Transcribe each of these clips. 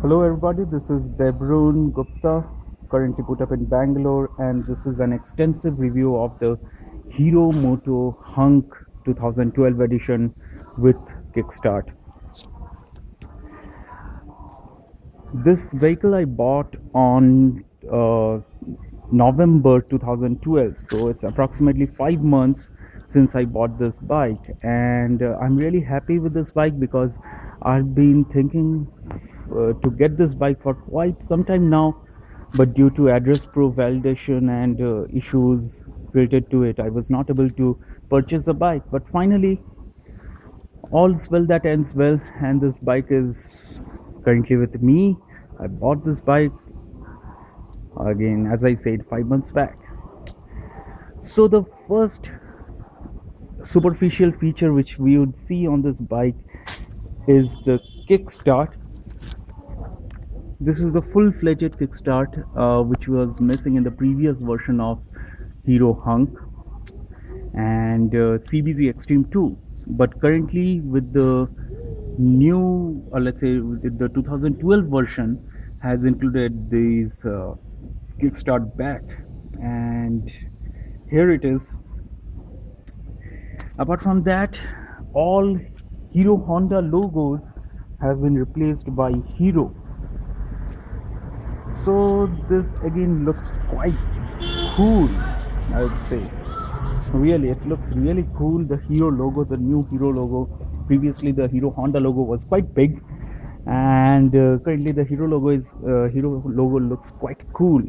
Hello everybody, this is Debrun Gupta, currently put up in Bangalore, and this is an extensive review of the Hero Moto Hunk 2012 edition with Kickstart. This vehicle I bought on November 2012, so it's approximately 5 months since I bought this bike, and I'm really happy with this bike because I've been thinking to get this bike for quite some time now, but due to address proof validation and issues related to it, I was not able to purchase a bike. But finally, all's well that ends well, and this bike is currently with me. I bought this bike again, as I said, 5 months back. So the first superficial feature which we would see on this bike is the kickstart. This is the full-fledged kickstart, which was missing in the previous version of Hero Hunk and CBZ Extreme 2. But currently, with the new, let's say, with the 2012 version, has included these kickstart back, and here it is. Apart from that, all Hero Honda logos have been replaced by Hero. So this again looks quite cool, I would say. Really, it looks really cool. The Hero logo, the new Hero logo. Previously, the Hero Honda logo was quite big, and currently the Hero logo looks quite cool.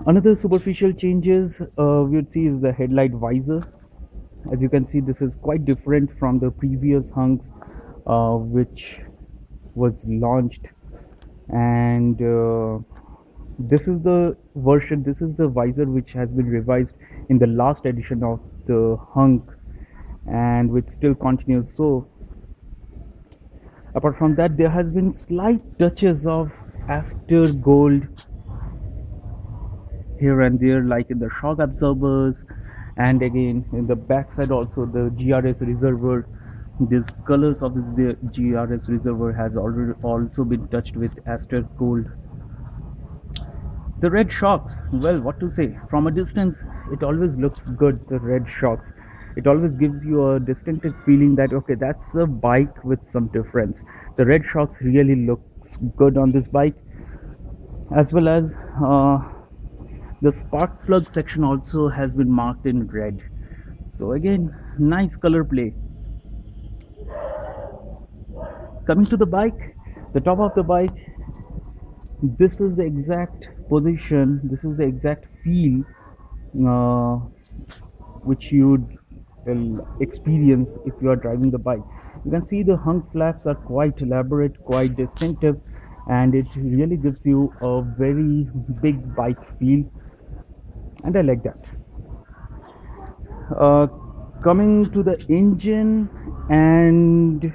Another superficial changes we would see is the headlight visor. As you can see, this is quite different from the previous hunks, which was launched, and this is the version, this is the visor which has been revised in the last edition of the hunk, and which still continues. So apart from that, there has been slight touches of Aster gold here and there, like in the shock absorbers, and again in the backside also the GRS reservoir. These colors of this GRS reservoir has already also been touched with Aster gold. The red shocks, well, what to say, from a distance it always looks good. The red shocks, it always gives you a distinctive feeling that okay, that's a bike with some difference. The red shocks really looks good on this bike, as well as the spark plug section also has been marked in red. So again, nice color play. Coming to the bike, the top of the bike, this is the exact position, this is the exact feel uh, which you'd will experience if you are driving the bike. You can see the hunk flaps are quite elaborate, quite distinctive, and it really gives you a very big bike feel, and I like that. uh, Coming to the engine and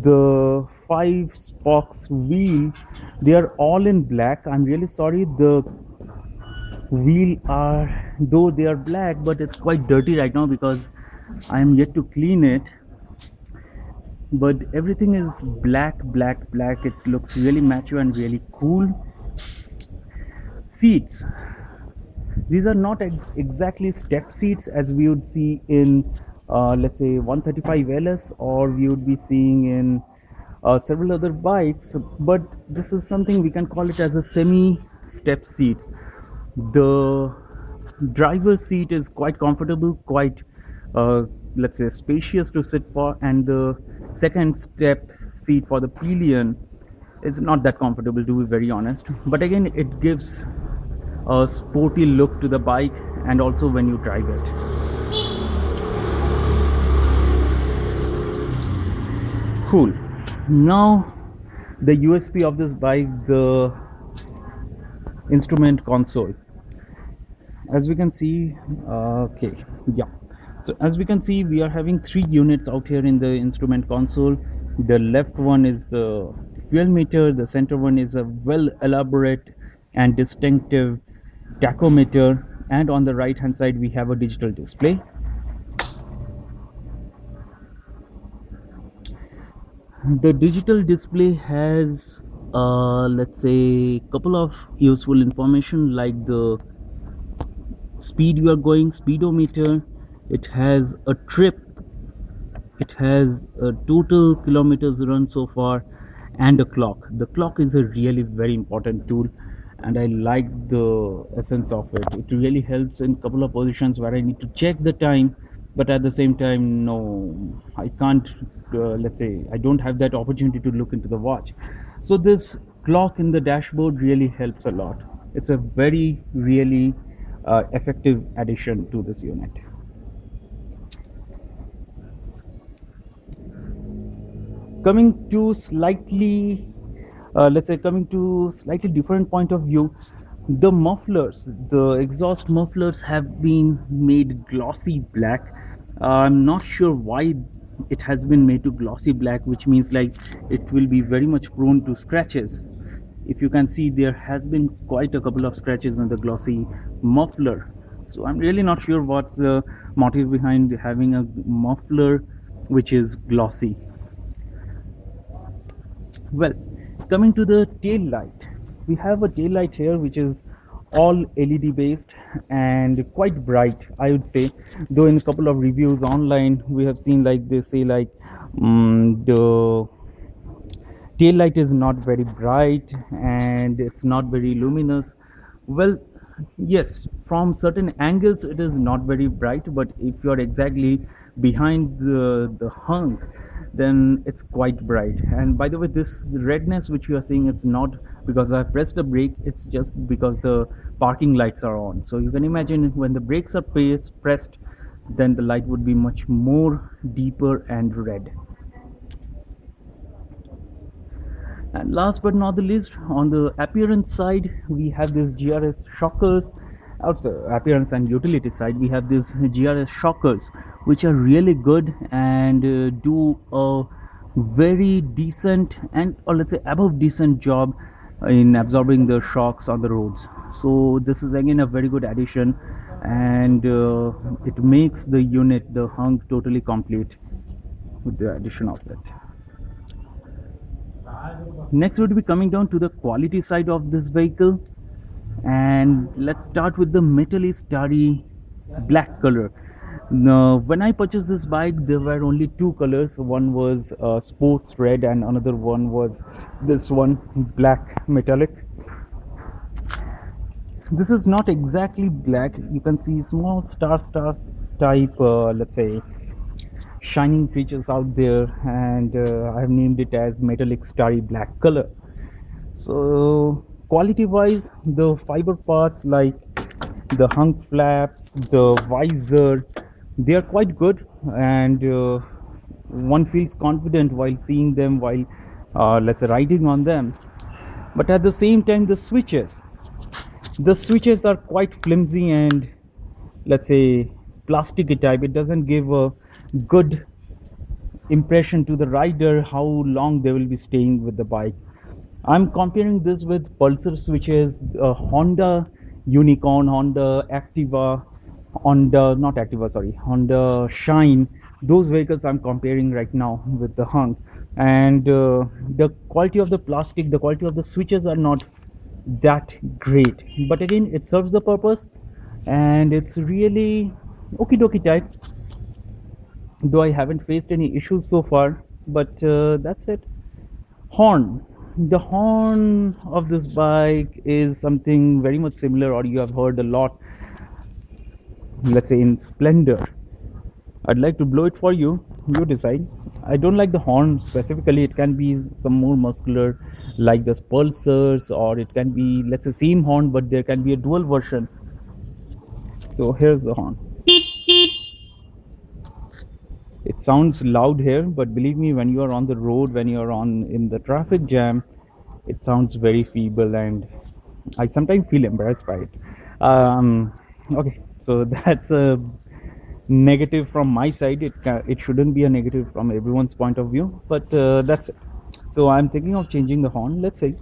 the five spokes wheel, they are all in black. I'm really sorry, the wheel are, though they are black, but it's quite dirty right now because I am yet to clean it. But everything is black, black, black. It looks really macho and really cool. Seats, these are not exactly step seats as we would see in let's say 135 LS, or we would be seeing in several other bikes, but this is something we can call it as a semi step seats. The driver's seat is quite comfortable, quite let's say spacious to sit for, and the second step seat for the pillion is not that comfortable, to be very honest, but again it gives a sporty look to the bike, and also when you drive it. Cool. Now the USP of this bike, the instrument console. As we can see, okay, yeah, so as we can see, we are having three units out here in the instrument console. The left one is the fuel meter, the center one is a well elaborate and distinctive tachometer, and on the right hand side we have a digital display. The digital display has, let's say, couple of useful information like the speed you are going, speedometer. It has a trip, it has a total kilometers run so far, and a clock. The clock is a really very important tool, and I like the essence of it. It really helps in couple of positions where I need to check the time, but at the same time, no, I can't, let's say, I don't have that opportunity to look into the watch. So this clock in the dashboard really helps a lot. It's a very really effective addition to this unit. Coming to slightly, let's say, coming to slightly different point of view, the mufflers, the exhaust mufflers have been made glossy black. I'm not sure why it has been made to glossy black, which means like it will be very much prone to scratches. If you can see, there has been quite a couple of scratches on the glossy muffler. So I'm really not sure what's the motive behind having a muffler which is glossy. Well, coming to the tail light, we have a tail light here which is all LED based and quite bright, I would say. Though in a couple of reviews online, we have seen like they say like the tail light is not very bright and it's not very luminous. Well, yes, from certain angles it is not very bright, but if you're exactly behind the hunk, then it's quite bright. And by the way, this redness which you are seeing, it's not because I pressed a brake, it's just because the parking lights are on. So you can imagine when the brakes are pressed, then the light would be much more deeper and red. And last but not the least, on the appearance side, we have this GRS shockers. Also, appearance and utility side, we have these GRS shockers, which are really good and do a very decent and, or let's say, above decent job in absorbing the shocks on the roads. So this is again a very good addition, and it makes the unit, the hunk, totally complete with the addition of it. Next would be coming down to the quality side of this vehicle, and let's start with the Metallic Starry black color. Now, when I purchased this bike, there were only two colors. One was sports red, and another one was this one, black metallic. This is not exactly black. You can see small star type, let's say, shining creatures out there, and I have named it as Metallic Starry black color. So quality wise, the fiber parts like the hunk flaps, the visor, they are quite good, and one feels confident while seeing them, while let's say riding on them. But at the same time, the switches are quite flimsy and, let's say, plasticky type. It doesn't give a good impression to the rider how long they will be staying with the bike. I'm comparing this with Pulsar switches, Honda Unicorn, Honda Activa, Honda Shine. Those vehicles I'm comparing right now with the hunk, and the quality of the plastic, the quality of the switches are not that great. But again, it serves the purpose, and it's really okie dokie type. Though I haven't faced any issues so far, but that's it. Horn. The horn of this bike is something very much similar, or you have heard a lot, let's say, in Splendor. I'd like to blow it for you. You decide. I don't like the horn specifically. It can be some more muscular, like the Pulsars, or it can be, let's say, same horn, but there can be a dual version. So here's the horn. It sounds loud here, but believe me, when you are on the road, when you are on in the traffic jam, it sounds very feeble, and I sometimes feel embarrassed by it. Okay, so that's a negative from my side. It shouldn't be a negative from everyone's point of view, but that's it. So I'm thinking of changing the horn. Let's see.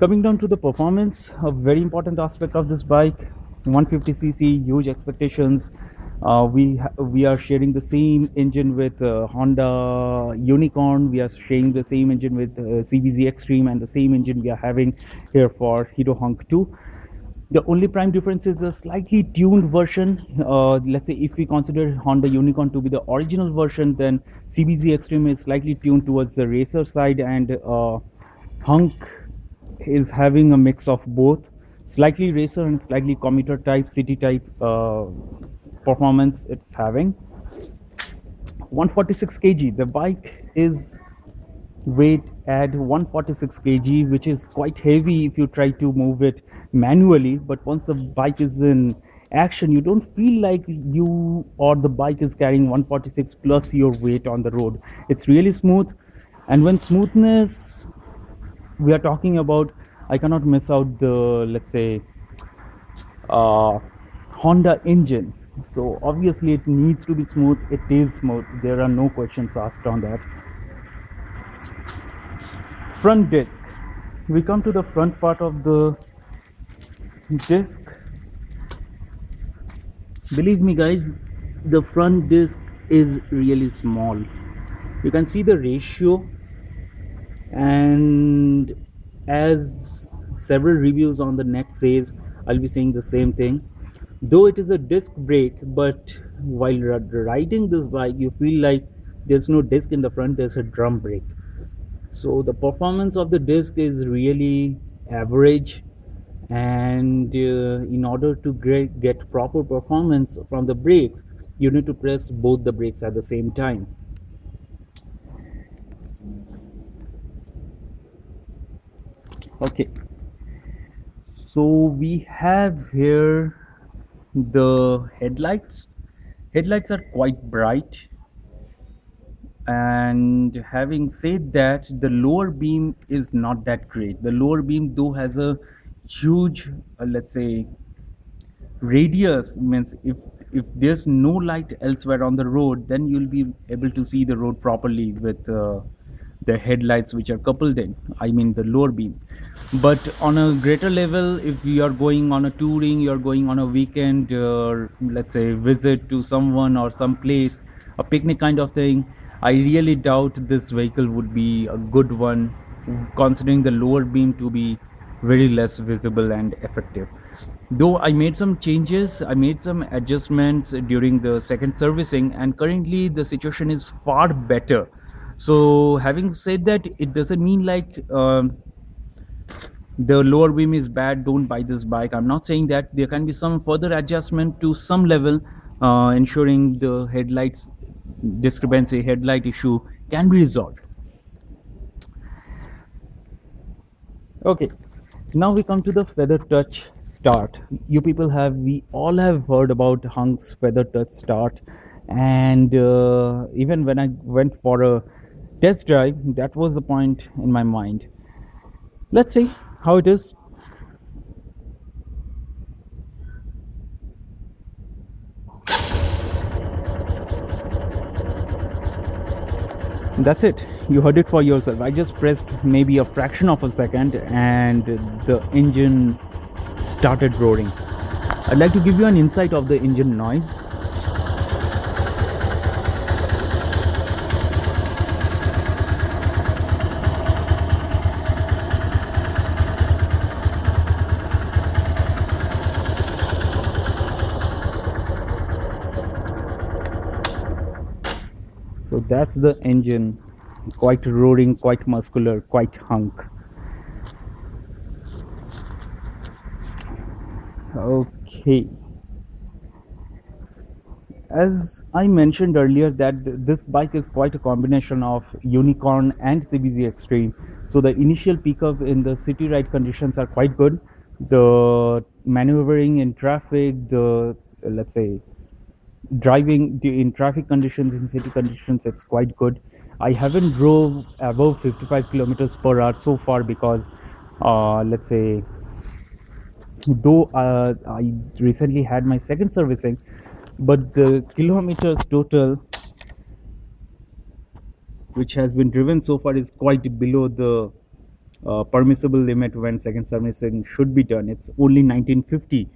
Coming down to the performance, a very important aspect of this bike, 150cc, huge expectations. We are sharing the same engine with Honda Unicorn. We are sharing the same engine with CBZ Extreme, and the same engine we are having here for Hero Honk 2. The only prime difference is a slightly tuned version. Let's say if we consider Honda Unicorn to be the original version, then CBZ Extreme is slightly tuned towards the racer side, and Hunk is having a mix of both, slightly racer and slightly commuter type, city type performance it's having. 146 kg. The bike is weight at 146 kg, which is quite heavy if you try to move it manually. But once the bike is in action, you don't feel like you or the bike is carrying 146 plus your weight on the road. It's really smooth. And when smoothness we are talking about, I cannot miss out the, let's say, Honda engine. So obviously it needs to be smooth. It is smooth. There are no questions asked on that. Front disc. We come to the front part of the disc. Believe me guys, the front disc is really small. You can see the ratio, and as several reviews on the net says, I'll be saying the same thing. Though it is a disc brake, but while riding this bike you feel like there's no disc in the front, there's a drum brake. So the performance of the disc is really average, and in order to get proper performance from the brakes, you need to press both the brakes at the same time. Okay, so we have here the headlights. Headlights are quite bright, and having said that, the lower beam is not that great. The lower beam though has a huge let's say radius, means if there's no light elsewhere on the road, then you'll be able to see the road properly with the headlights which are coupled in, I mean the lower beam. But on a greater level, if you are going on a touring, you're going on a weekend let's say visit to someone or some place, a picnic kind of thing, I really doubt this vehicle would be a good one, considering the lower beam to be very less visible and effective. Though I made some changes, I made some adjustments during the second servicing, and currently the situation is far better. So having said that, it doesn't mean like the lower beam is bad, don't buy this bike. I'm not saying that. There can be some further adjustment to some level, ensuring the headlights discrepancy, headlight issue can be resolved. Okay, now we come to the feather touch start. You people have, we all have heard about Hunk's feather touch start, and even when I went for a test drive, that was the point in my mind. Let's see how it is. That's it, you heard it for yourself. I just pressed maybe a fraction of a second and the engine started roaring. I'd like to give you an insight of the engine noise. So that's the engine, quite roaring, quite muscular, quite hunk. Okay, as I mentioned earlier that this bike is quite a combination of Unicorn and CBZ Extreme. So the initial pickup in the city ride conditions are quite good. The maneuvering in traffic, the let's say driving in traffic conditions, in city conditions, it's quite good. I haven't drove above 55 kilometers per hour so far because let's say, though I recently had my second servicing, but the kilometers total which has been driven so far is quite below the permissible limit when second servicing should be done. It's only 1950.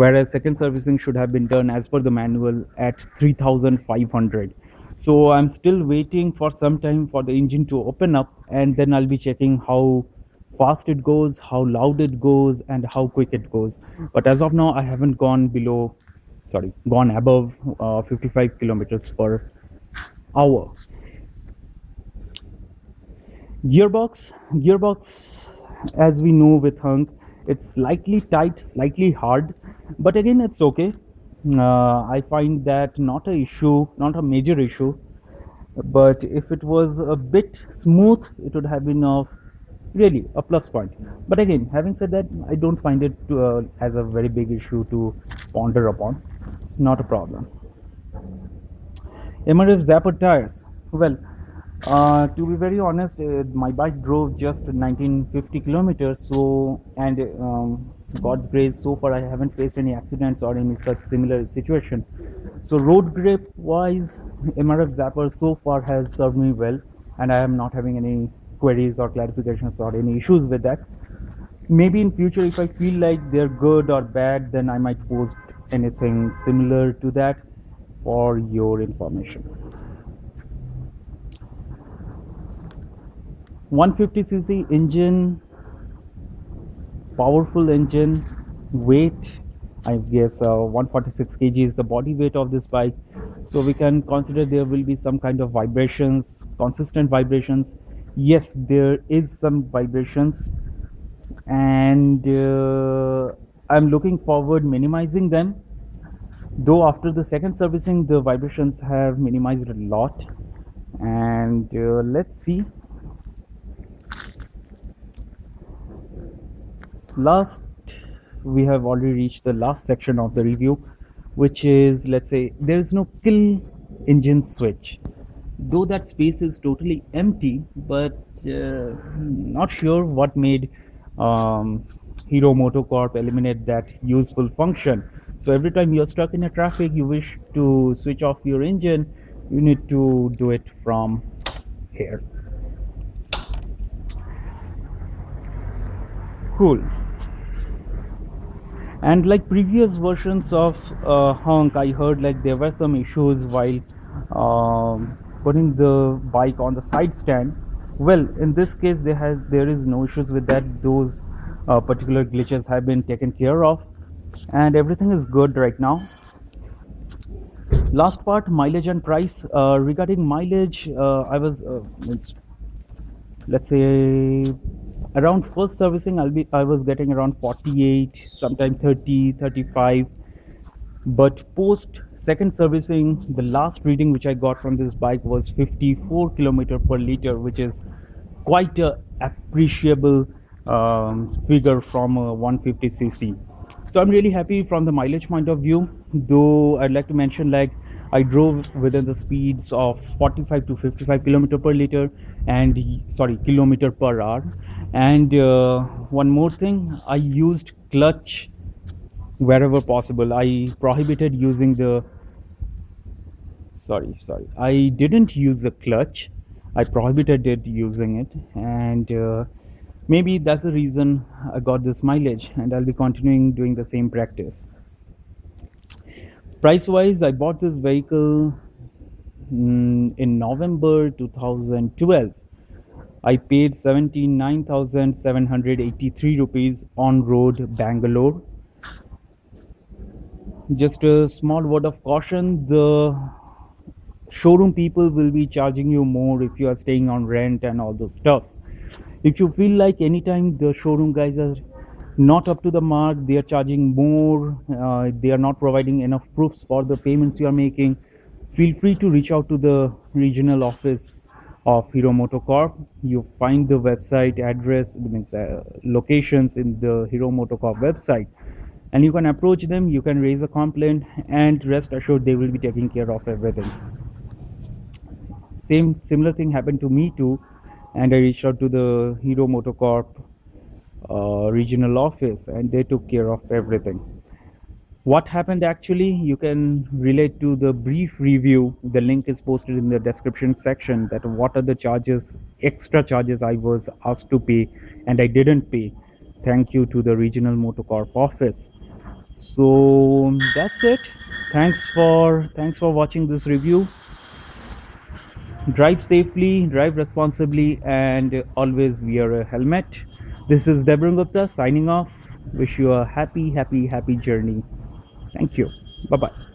whereas second servicing should have been done as per the manual at 3,500. So I'm still waiting for some time for the engine to open up, and then I'll be checking how fast it goes, how loud it goes, and how quick it goes. But as of now, I haven't gone above 55 kilometers per hour. Gearbox, as we know with Hunk, it's slightly tight, slightly hard, but again, it's okay. I find that not a issue, not a major issue. But if it was a bit smooth, it would have been of really a plus point. But again, having said that, I don't find it as a very big issue to ponder upon. It's not a problem. MRF Zapper tires. Well, to be very honest, my bike drove just 1950 kilometers. So, and God's grace, so far I haven't faced any accidents or any such similar situation. So, road grip wise, MRF Zapper so far has served me well, and I am not having any queries or clarifications or any issues with that. Maybe in future, if I feel like they're good or bad, then I might post anything similar to that for your information. 150cc engine, powerful engine, weight, I guess 146 kg is the body weight of this bike. So we can consider there will be some kind of vibrations, consistent vibrations. Yes, there is some vibrations, and I'm looking forward minimizing them. Though after the second servicing, the vibrations have minimized a lot, and let's see. Last, we have already reached the last section of the review, which is, let's say, there is no kill engine switch, though that space is totally empty. But not sure what made Hero MotoCorp eliminate that useful function. So every time you're stuck in a traffic, you wish to switch off your engine, you need to do it from here. Cool. And like previous versions of Hunk, I heard like there were some issues while putting the bike on the side stand. Well, in this case, there is no issues with that. Those particular glitches have been taken care of, and everything is good right now. Last part, mileage and price. Regarding mileage, let's say around first servicing, I was getting around 48, sometimes 30, 35. But post second servicing, the last reading which I got from this bike was 54 kilometer per liter, which is quite a appreciable figure from a 150cc. So I'm really happy from the mileage point of view. Though I'd like to mention, like, I drove within the speeds of 45 to 55 kilometer per liter, and kilometer per hour. And one more thing, I used clutch wherever possible. I prohibited using the I didn't use the clutch. I prohibited it using it, and maybe that's the reason I got this mileage, and I'll be continuing doing the same practice. Price wise, I bought this vehicle in November 2012. I paid 79,783 rupees on road Bangalore. Just a small word of caution, the showroom people will be charging you more if you are staying on rent and all those stuff. If you feel like anytime the showroom guys are not up to the mark, they are charging more, they are not providing enough proofs for the payments you are making, feel free to reach out to the regional office of Hero MotoCorp. You find the website address, locations in the Hero MotoCorp website, and you can approach them, you can raise a complaint, and rest assured they will be taking care of everything. Similar thing happened to me too, and I reached out to the Hero MotoCorp regional office, and they took care of everything. What happened actually, you can relate to the brief review. The link is posted in the description section, that what are the charges, extra charges I was asked to pay and I didn't pay. Thank you to the regional MotoCorp office. So that's it. Thanks for watching this review. Drive safely, drive responsibly, and always wear a helmet. This is Debran Gupta signing off. Wish you a happy, happy, happy journey. Thank you. Bye bye.